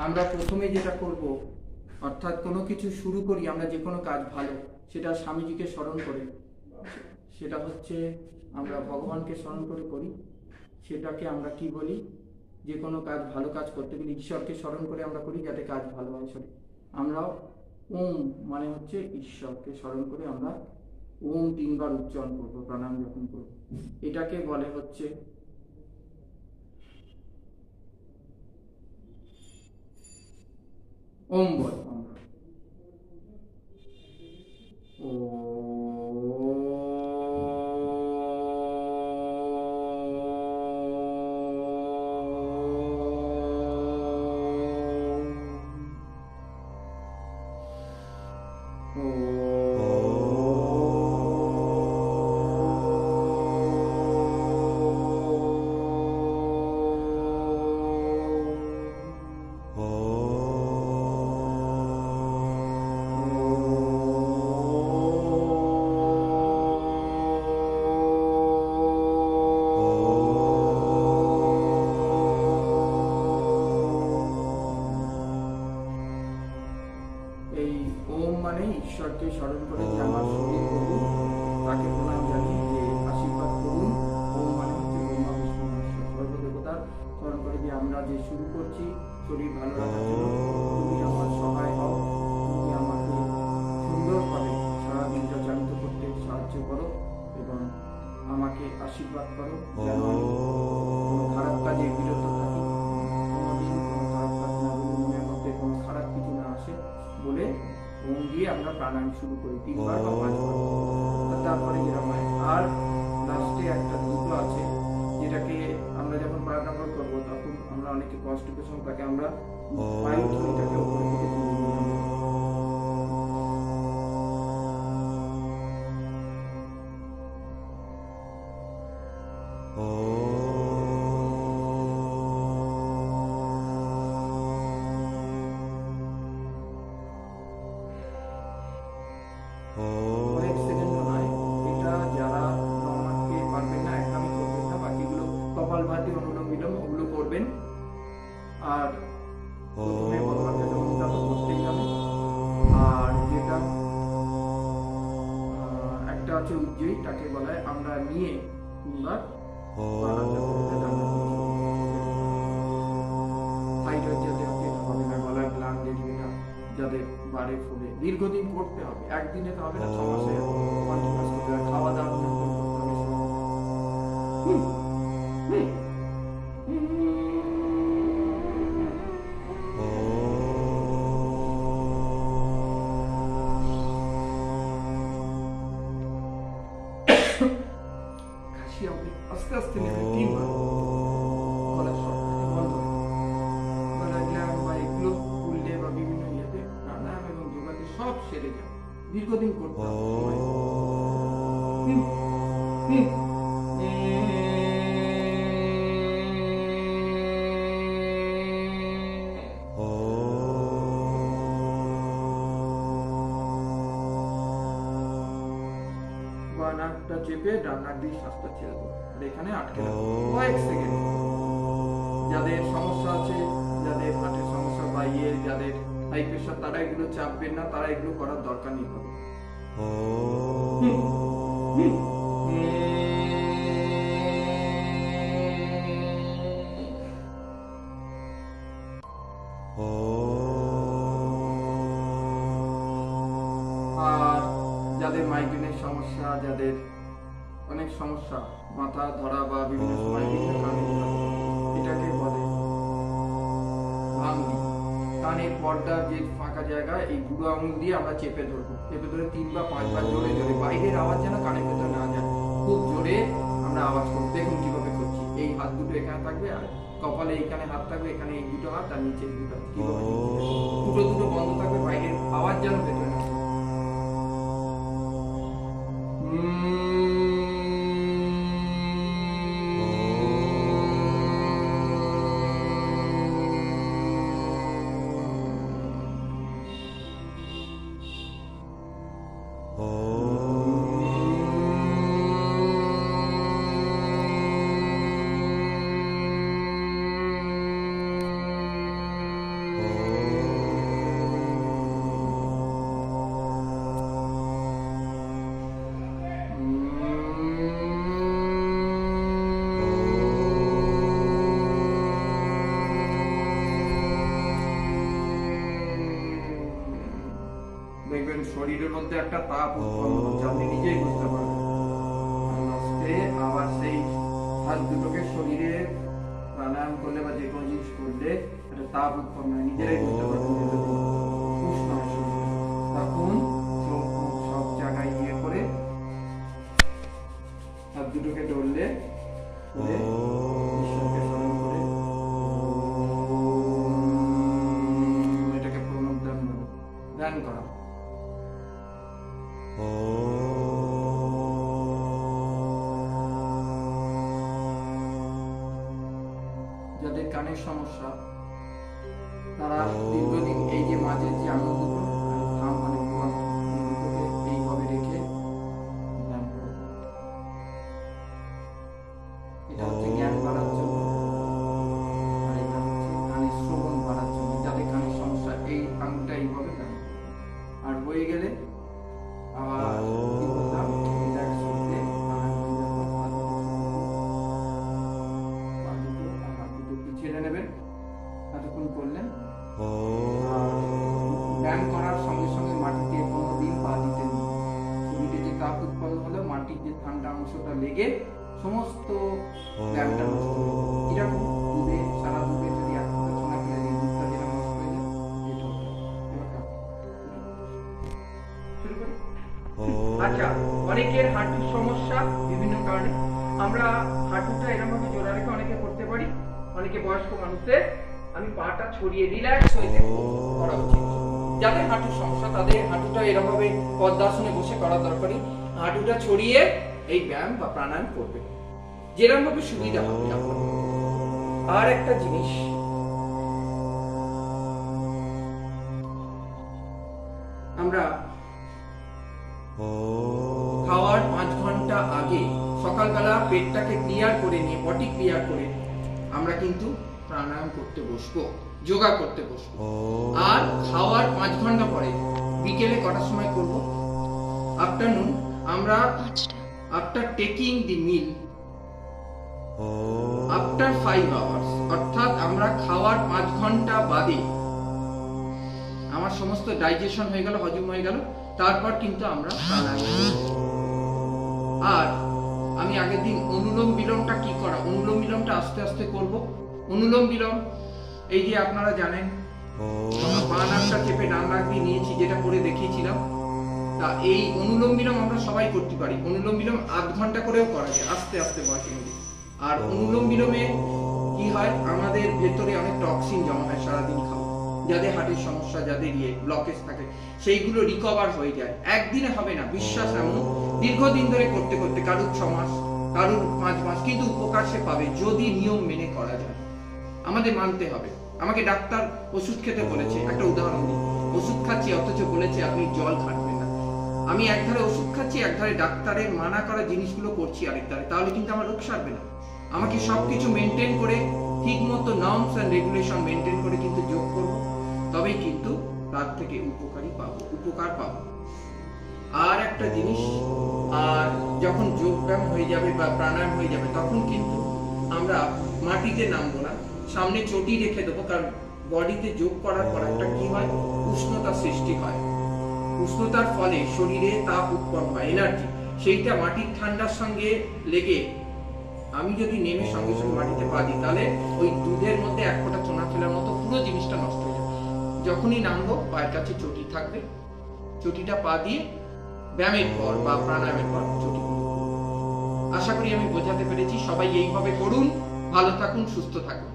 আমরা প্রথমে যেটা করব, অর্থাৎ কোনো কিছু শুরু করি আমরা, যে কোনো কাজ ভালো, সেটা স্বামীজিকে স্মরণ করে, সেটা হচ্ছে আমরা ভগবানকে স্মরণ করে করি। সেটাকে আমরা কি বলি, যে কোনো কাজ ভালো কাজ করতে গেলে ঈশ্বরকে স্মরণ করে আমরা করি, যাতে কাজ ভালো হয়। আমরা ওম মানে হচ্ছে ঈশ্বরকে স্মরণ করে আমরা ওম 3 বার উচ্চারণ করবো প্রাণায়াম যখন করবো। এটাকে বলে হচ্ছে ওম বল। এই ওম মানে ঈশ্বরকে স্মরণ করে যে আমার শরীর করুন, তাকে প্রণাম জানিয়ে যে আশীর্বাদ করুন। ওম মানে হচ্ছে ব্রহ্মা বিষ্ণু মহেশ্বর সর্বদেবতার স্মরণ করে যে আমরা যে শুরু করছি শরীর ভালো রাখার জন্য, তুমি আমার সহায় হও, তুমি আমাকে সুন্দরভাবে সারা দিনটা চালিত করতে সাহায্য করো এবং আমাকে আশীর্বাদ করো, যেন আমি কোনো খারাপ কাজে বিরত থাকি, কোনোদিন কোনো খারাপ কাজ না বলে, মনের মধ্যে কোনো খারাপ কিছু না আসে বলে ওম দিয়ে আমরা প্রাণায়াম শুরু করি 3 বার বা 5 বার। তারপরে যেরকম হয়, আর লাস্টে একটা দুটো আছে, যেটাকে আমরা যখন প্রাণায়াম করবো তখন আমরা অনেকে কনস্টিপেশন থাকে, আমরা বায়ু ধ্বনিটাকে উপরে দিকে তুলে দিই। কয়েক সেকেন্ড নয়, এটা যারা নর্মালকে পারবেন না একদমই করবেন না, বাকিগুলো কপালভাতি, অনুলোম বিলোম ওগুলো করবেন। আর প্রথমে ভগবানকে নমস্কার তো করতেই হবে। আর যেটা একটা আছে উজ্জয়ী, তাকে বলা হয় আমরা নিয়ে কিংবা থাইরয়েড যাদের হবে না, গলার গ্ল্যান্ডের যেটা যাদের বাড়ে ফুলে, দীর্ঘদিন করতে হবে, একদিনে তো হবে না, 6 মাসে কন্টিনিউয়াস করতে হবে, খাওয়া দাওয়া নিয়ন্ত্রণ করতে হবে। কাশি হবে, আস্তে আস্তে নেবে 3 বার, গলার শব্দটাকে বন্ধ করে গলার গ্ল্যান্ড বা এগুলো ফুললে বা বিভিন্ন ইয়েতে প্রাণায়াম এবং যোগাতে সব সেরে যাবে। দীর্ঘদিন করতে হবে। বা নাকটা চেপে ডান নাক দিয়ে শ্বাসটা ছেড়ে দেবো, আর এখানে আটকে রাখবো কয়েক সেকেন্ড। যাদের সমস্যা আছে, যাদের হার্টের সমস্যা বা যাদের হাই প্রেশার, তারা এগুলো চাপবেন না, তারা এগুলো করার দরকার নেই। আর যাদের মাইগ্রেনের সমস্যা, যাদের অনেক সমস্যা, মাথা ধরা বা বিভিন্ন সময় বিভিন্ন কারণে, এটাকে বলে ভাঙি। কানের পর্দার যে ফাঁকা জায়গা, এই বুড়ো আঙুল দিয়ে আমরা চেপে ধরবো, চেপে ধরে 3 বা 5 বার জোরে জোরে, বাইরের আওয়াজ যেন কানের ভেতরে না যায়, খুব জোরে আমরা আওয়াজ করবো। দেখুন কিভাবে করছি, এই হাত দুটো এখানে থাকবে, আর কপালে এইখানে হাত থাকবে, এখানে এই দুটো হাত, আর নিচে দুটো হাত, কিভাবে দুটো দুটো বন্ধ থাকবে, বাইরের আওয়াজ যেন ভেতরে না। দেখবেন শরীরের মধ্যে একটা তাপ উৎপন্ন হচ্ছে, আপনি নিজেই বুঝতে পারবেন। আর লাস্টে আবার সেই হাত দুটোকে শরীরে প্রাণায়াম করলে বা যে কোনো জিনিস করলে একটা তাপ উৎপন্ন হয়, নিজেরাই বুঝতে পারবেন যে যদি উষ্ণ হয় শরীরে। তখন চোখ মুখ সব জায়গায় ইয়ে করে হাত দুটোকে ধরলে ঈশ্বরকে স্মরণ করে এটাকে প্রণব ধ্যান করা। যাদের কানের সমস্যা তারা দীর্ঘদিন এই যে মাঝের যে আঙুল দুটো থাম মানে দুটোকে এইভাবে রেখে ধ্যান করো। এটা হচ্ছে জ্ঞান বাড়ার জন্য, আর এটা হচ্ছে কানের শ্রবণ বাড়ার জন্য। যাদের কানের সমস্যা এই আঙুলটা এইভাবে ধ্যান করো। আর হয়ে গেলে আবার কি বললাম, রিল্যাক্স করতে ছেড়ে নেবেন। এতক্ষণ করলেন। ব্যায়াম করার সঙ্গে সঙ্গে মাটিতে কোনোদিন পা দিতে নেই। শরীরে যে তাপ উৎপন্ন হলে মাটির যে ঠান্ডা অংশটা লেগে সমস্ত ব্যায়ামটা নষ্ট হয়ে যায়। এরকম দুধে সারা দুধে যদি এক ফোঁটা সোনা ফেলে দিই, দুধটা যেটা নষ্ট হয়ে যায়, এটা হবে। শুরু করি। আচ্ছা, অনেকের হাঁটুর সমস্যা বিভিন্ন কারণে। আমরা হাঁটুটা এরকম ভাবে জোড়া রেখে অনেকে করতে পারি, অনেকে বয়স্ক মানুষদের আমি পাটা ছড়িয়ে রিল্যাক্স হইতে করা উচিত। যাদের হাঁটুর সমস্যা তাদের হাঁটুটা এরকম ভাবে পদ্মাসনে বসে করা দরকারি। হাঁটুটা ছড়িয়ে এই ব্যায়াম বা প্রাণায়াম করবে যেরকম ভাবে সুবিধা হবে আপনার। আর একটা জিনিস, আমরা খাওয়ার 5 ঘন্টা আগে সকালবেলা পেটটাকে ক্লিয়ার করে নিয়ে, বডি ক্লিয়ার করে আমরা কিন্তু প্রাণায়াম করতে বসবো, যোগা করতে বসবো। আর খাওয়ার 5 ঘন্টা পরে বিকেলে কটার সময় করব? আফটারনুন। আমরা আফটার টেকিং দি মিল আফটার 5 আওয়ার্স, অর্থাৎ আমরা খাওয়ার 5 ঘন্টা বাদে আমার সমস্ত ডাইজেশন হয়ে গেল, হজম হয়ে গেল, তারপর কিন্তু আমরা প্রাণায়াম করব। আর আমি আগের দিন অনুলোম বিলোমটা কি করা, অনুলোম বিলোমটা আস্তে আস্তে করব। অনুলোম বিলোম এই যে আপনারা জানেন বাঁ নাকটা চেপে ডান নাক দিয়ে নিয়েছি, যেটা করে দেখিয়েছিলাম। তা এই অনুলোম বিলোম আমরা সবাই করতে পারি। অনুলোম বিলোম 8 ঘন্টা করেও করা যায় আস্তে আস্তে বয়সে মিলে। আর অনুলোম বিলোমে কি হয়, আমাদের ভেতরে অনেক টক্সিন জমা হয় সারাদিন খাওয়া। যাদের হার্টের সমস্যা, যাদের ব্লকেজ থাকে, সেইগুলো রিকভার হয়ে যায়। একদিনে হবে না, বিশ্বাস এমন দীর্ঘদিন ধরে করতে করতে, কারুর 6 মাস, কারুর 5 মাস, কিন্তু উপকার সে পাবে যদি নিয়ম মেনে করা যায়। আমাদের মানতে হবে। আমাকে ডাক্তার ওষুধ খেতে বলেছে, একটা উদাহরণ দিই, ওষুধ খাচ্ছি অথচ বলেছে আপনি জল খাটবেন না। আমি একধারে ওষুধ খাচ্ছি, একধারে ডাক্তারের মানা করা জিনিসগুলো করছি আরেক ধারে, তাহলে কিন্তু আমার রোগ সারবে না। আমাকে সবকিছু মেনটেন করে ঠিক মতো নর্মস এন্ড রেগুলেশন মেনটেন করে কিন্তু যোগ করব, তবেই কিন্তু তার থেকে উপকার পাবো। আর একটা জিনিস, আর যখন যোগ ব্যায়াম হয়ে যাবে বা প্রাণায়াম হয়ে যাবে, তখন কিন্তু আমরা মাটিতে নামবো না, সামনে চটি রেখে দেবো। কারণ বডিতে যোগ করার পর একটা কি হয়, উষ্ণতা সৃষ্টি হয়। উষ্ণতার ফলে শরীরে তাপ উৎপন্ন হয়, এনার্জি, সেইটা মাটির ঠান্ডার সঙ্গে লেগে আমি যদি নেমে সঙ্গে সঙ্গে মাটিতে পা দিই, তাহলে ওই দুধের মধ্যে এক ফোঁটা চোনা ফেলার মতো পুরো জিনিসটা নষ্ট হয়ে যাবে। যখনই নামবো পায়ের কাছে চটি থাকবে, চটিটা পা দিয়ে ব্যায়ামের পর বা প্রাণায়ামের পর চটি। আশা করি আমি বোঝাতে পেরেছি। সবাই এইভাবে করুন, ভালো থাকুন, সুস্থ থাকুন।